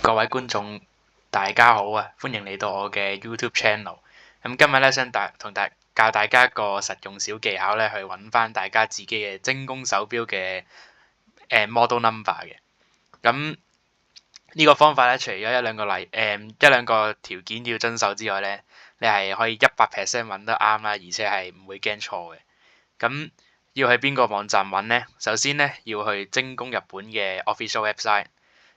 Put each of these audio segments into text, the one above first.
各位觀眾，大家好啊！歡迎嚟到我嘅 YouTube channel。咁今日咧想教大家一個實用小技巧咧，去揾翻大家自己嘅精工手錶嘅model number 嘅。咁呢個方法咧，除咗一兩個條件要遵守之外咧，你係可以100%揾得啱啦，而且係唔會驚錯嘅。咁要去邊個網站揾呢？首先咧要去精工日本嘅 official website。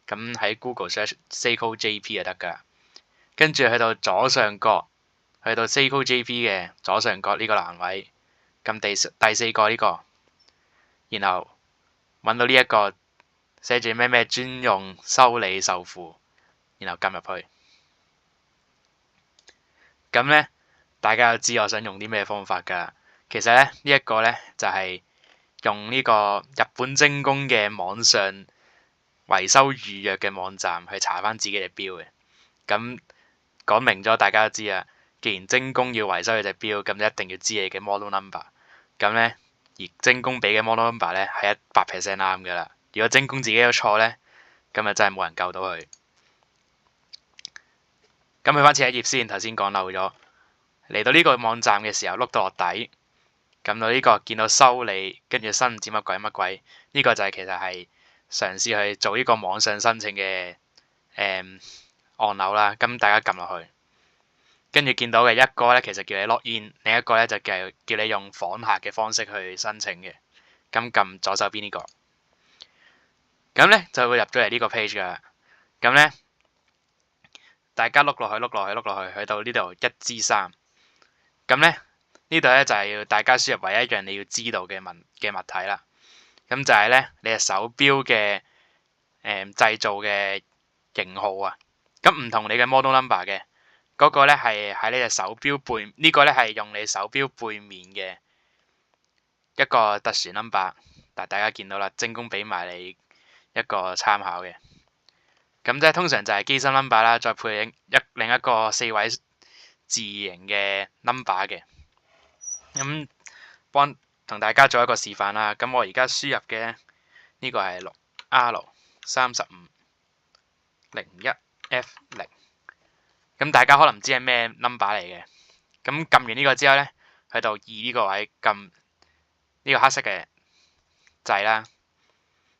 咁喺 Google search Seiko JP 就得㗎，跟住去到左上角，去到 Seiko JP 嘅左上角呢個欄位，撳第四個呢個，然後揾到呢一個寫住咩咩專用修理授付，然後撳入去。咁呢，大家都知我想用啲咩方法㗎。其實呢，呢一個呢，就係用呢個日本精工嘅網上維修預約嘅網站去查翻自己隻錶嘅。咁講明咗，大家都知啊。既然精工要維修你隻錶，咁就一定要知你嘅 model number。咁呢，而精工俾嘅 model number 呢係100%啱㗎啦。如果精工自己有錯呢，咁啊真係冇人救到佢。咁去翻前一頁先，頭先講漏咗。嚟到呢個網站嘅時候，碌到落底，撳到呢個見到修理，跟住新唔知乜鬼乜鬼，呢個就係其實係嘗試去做呢個網上申請嘅按鈕啦。咁大家撳落去。跟住見到嘅一個咧，其實叫你 log in， 另一個咧就叫你用訪客嘅方式去申請嘅。咁撳左手邊呢個，咁咧就會入咗嚟呢個 page 噶。咁咧，大家碌落去，去到呢度1至3。咁咧呢度咧就係要大家輸入唯一一樣你要知道嘅物體啦。咁就係咧你隻手錶嘅製造嘅型號啊。咁唔同你嘅 model number 嘅。嗰個咧係喺你隻手錶背，呢個咧係用你手錶背面嘅一個特殊 number， 但大家見到啦，精工俾埋你一個參考嘅。咁即係通常就係機身 number 啦，再配另一個4位字形嘅 number 嘅。咁幫同大家做一個示範啦。咁我而家輸入嘅呢個係 6R3501F0。咁大家可能唔知係咩 number 嚟嘅。咁撳完呢個之後呢，去到2呢個位撳呢個黑色嘅掣啦，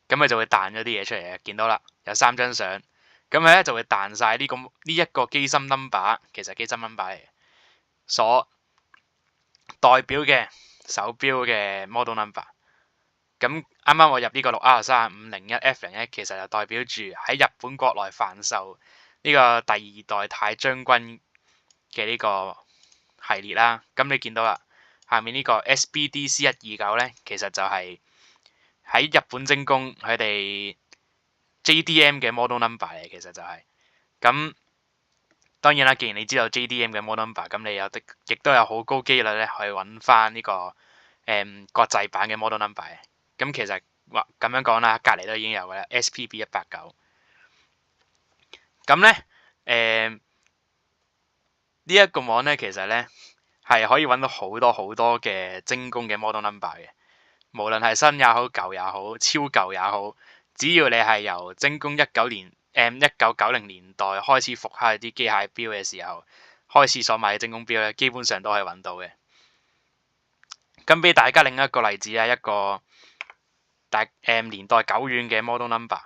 咁佢就會彈咗啲嘢出嚟嘅。見到啦，有3張相，咁佢咧就會彈晒呢一個機芯 number， 其實機芯 number 嚟嘅，所代表嘅手錶嘅 model number。咁啱啱我入呢個 6R3501F0咧，其實就代表住喺日本國內販售呢個第2代太將軍嘅呢個系列啦。咁你見到啦，下面呢個 SBDC129咧，其實就係喺日本精工佢哋 JDM 嘅 model number 嚟，其實就係咁。當然啦，既然你知道 JDM 嘅 model number， 咁你亦都有好高機率咧去揾翻呢個國際版嘅 model number 嘅。咁其實咁樣講啦，隔離都已經有嘅啦，SPB189。咁咧呢一個網咧，其實咧係可以揾到好多嘅精工嘅 model number 嘅，無論係新也好、舊也好、超舊也好，只要你係由精工1990年代開始復刻啲機械錶嘅時候開始所買嘅精工錶咧，基本上都可以揾到嘅。咁俾大家另一個例子啊，一個年代久遠嘅 model number，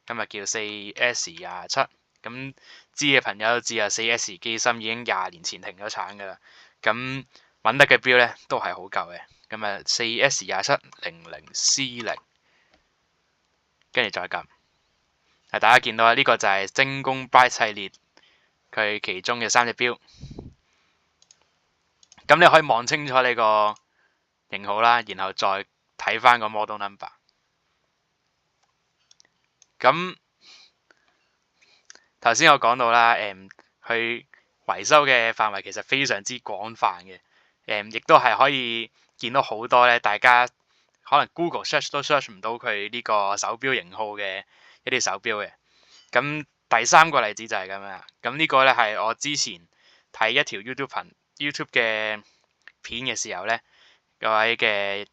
咁啊叫 4S27。咁知嘅朋友都知啊，4S 機芯已經20年前停咗產㗎啦。咁揾得嘅錶咧都係好舊嘅。咁啊 4S2700C0，跟住再撳。大家見到啊，呢個就係精工 Bright 系列佢其中嘅3隻錶。咁你可以望清楚你個型號啦，然後再睇翻個 model number。咁頭先我講到啦，去維修嘅範圍其實非常之廣泛嘅，亦都係可以見到好多咧，大家可能 Google search 都 search 唔到佢呢個手錶型號嘅一啲手錶嘅。咁第3個例子就係咁樣。咁呢個咧係我之前睇一條 YouTube 嘅片嘅時候咧，嗰位嘅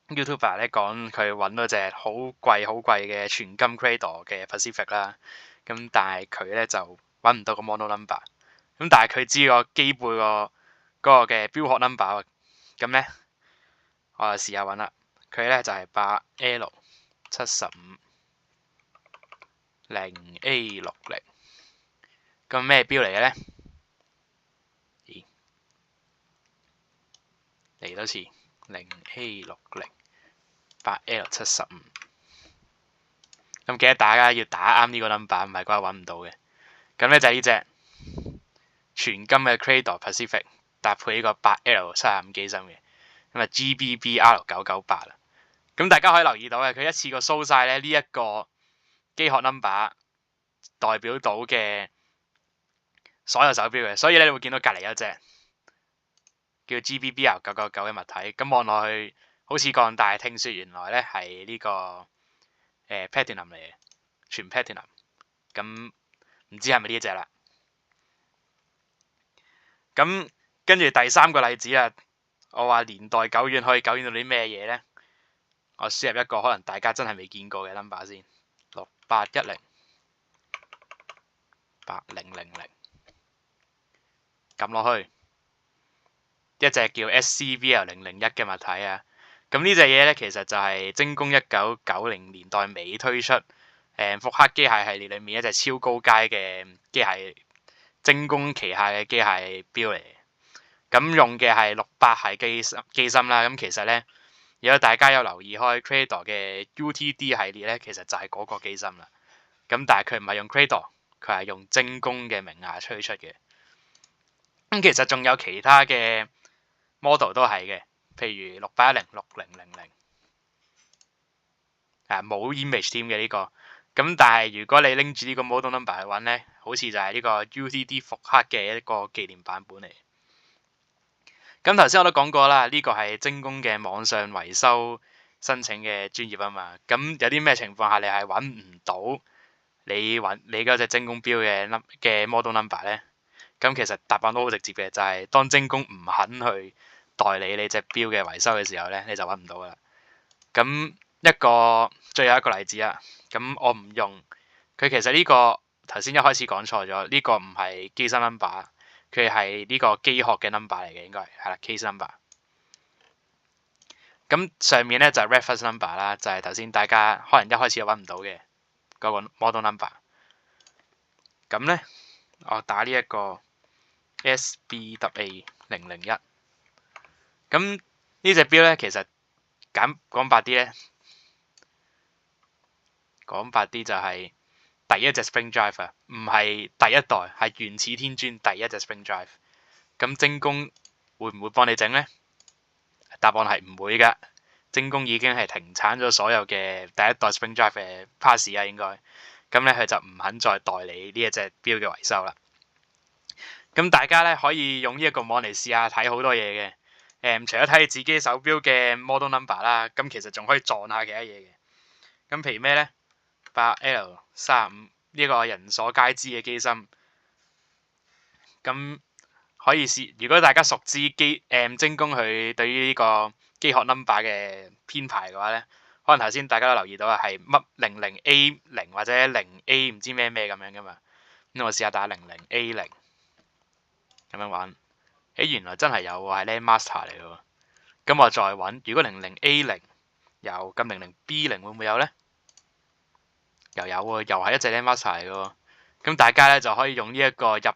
YouTuber 咧講佢揾到隻好貴嘅全金 Cradle 嘅 Pacific 啦，咁但係佢咧就揾唔到個 model number，咁但係佢知個機背嗰個嘅標殼 number 喎，咁咧我就試下揾啦，佢咧就係8L75-0A60，咁咩標嚟嘅咧？咦，嚟多次 0A60 8L75，咁記得大家要打啱呢個 number，唔係嗰日揾唔到嘅。咁咧就係呢隻全金嘅 Cradle Pacific 搭配呢個 8L75機芯嘅，咁啊 GBBR998啦。咁大家可以留意到嘅，佢一次過 show 晒咧呢一個機殼 number 代表到嘅所有手錶嘅，所以咧你會見到隔離有隻叫 GBBR999嘅物體，咁望落去好似鋼大，聽說原來咧係呢個Platinum 嚟嘅，全 Platinum， 咁唔知係咪呢一隻啦？咁跟住第三個例子啊，我話年代久遠可以久遠到啲咩嘢呢？我輸入一個可能大家真係未見過嘅 number 先，6810-8000，撳落去一隻叫 SCVL001嘅物體啊。咁呢隻嘢呢，其實就係精工1990年代尾推出復刻機械系列裏面一隻超高階嘅機械精工旗下嘅機械錶嚟。咁用嘅係600系機芯啦。咁其實呢，如果大家有留意開 Cradle 嘅 UTD 系列呢，其實就係嗰個機芯啦。咁但係佢唔係用 Cradle，佢係用精工嘅名下推出嘅。咁其實仲有其他嘅 model 都係嘅，譬如6810-6000，冇 image 添嘅呢個。咁但係如果你拎住呢個 model number 去揾呢，好似就係呢個 UTD 復刻嘅一個紀念版本嚟。咁頭先我都講過啦，呢個係精工嘅網上維修申請嘅專業啊嘛。咁有啲咩情況下你係揾唔到你嗰隻精工錶嘅 model number 呢？咁其實答案都好直接嘅，就係當精工唔肯去代理你隻錶嘅維修嘅時候呢，你就揾唔到噶啦。咁最後一個例子啊，咁我唔用佢，其實呢個頭先一開始講錯咗，呢個唔係機芯 number。佢係呢個機殼嘅 number 嚟嘅，應該係啦 case number。咁上面咧就係 reference number 啦，就係頭先大家可能一開始揾唔到嘅嗰個 model number。咁咧，我打呢一個 SBWA001。咁呢隻錶咧，其實講白啲就係第一隻 spring drive 啊，唔係第一代，係原始天尊第一隻 spring drive。咁精工會唔會幫你整呢？答案係唔會噶，精工已經係停產咗所有嘅第一代 spring drive 嘅 parts 啊，應該。咁咧佢就唔肯再代理呢一隻錶嘅維修啦。咁大家咧可以用呢一個網嚟試下睇好多嘢嘅。除咗睇自己手錶嘅 model number 啦，咁其實仲可以撞下其他嘢嘅。咁譬如咩呢？ 8L35呢個人所皆知嘅機芯，咁可以試。如果大家熟知精工佢對於呢個機殼 number 嘅編排嘅話呢，可能頭先大家都留意到係乜 00A0 或者0A 唔知咩咁樣噶嘛。咁我試下打 00A0 咁樣玩，原來真係有喎，係 Landmaster 嚟嘅。咁我再揾，如果 00A0 有，咁 00B0 會唔會有呢？又有喎，又係一隻 Landmaster 嚟嘅。咁大家咧就可以用呢一個入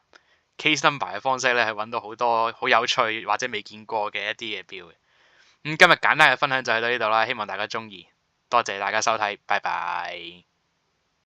case number 嘅方式咧，去揾到好多好有趣或者未見過嘅一啲嘅錶嘅。咁今日簡單嘅分享就去到呢度啦，希望大家中意，多謝大家收睇，拜拜。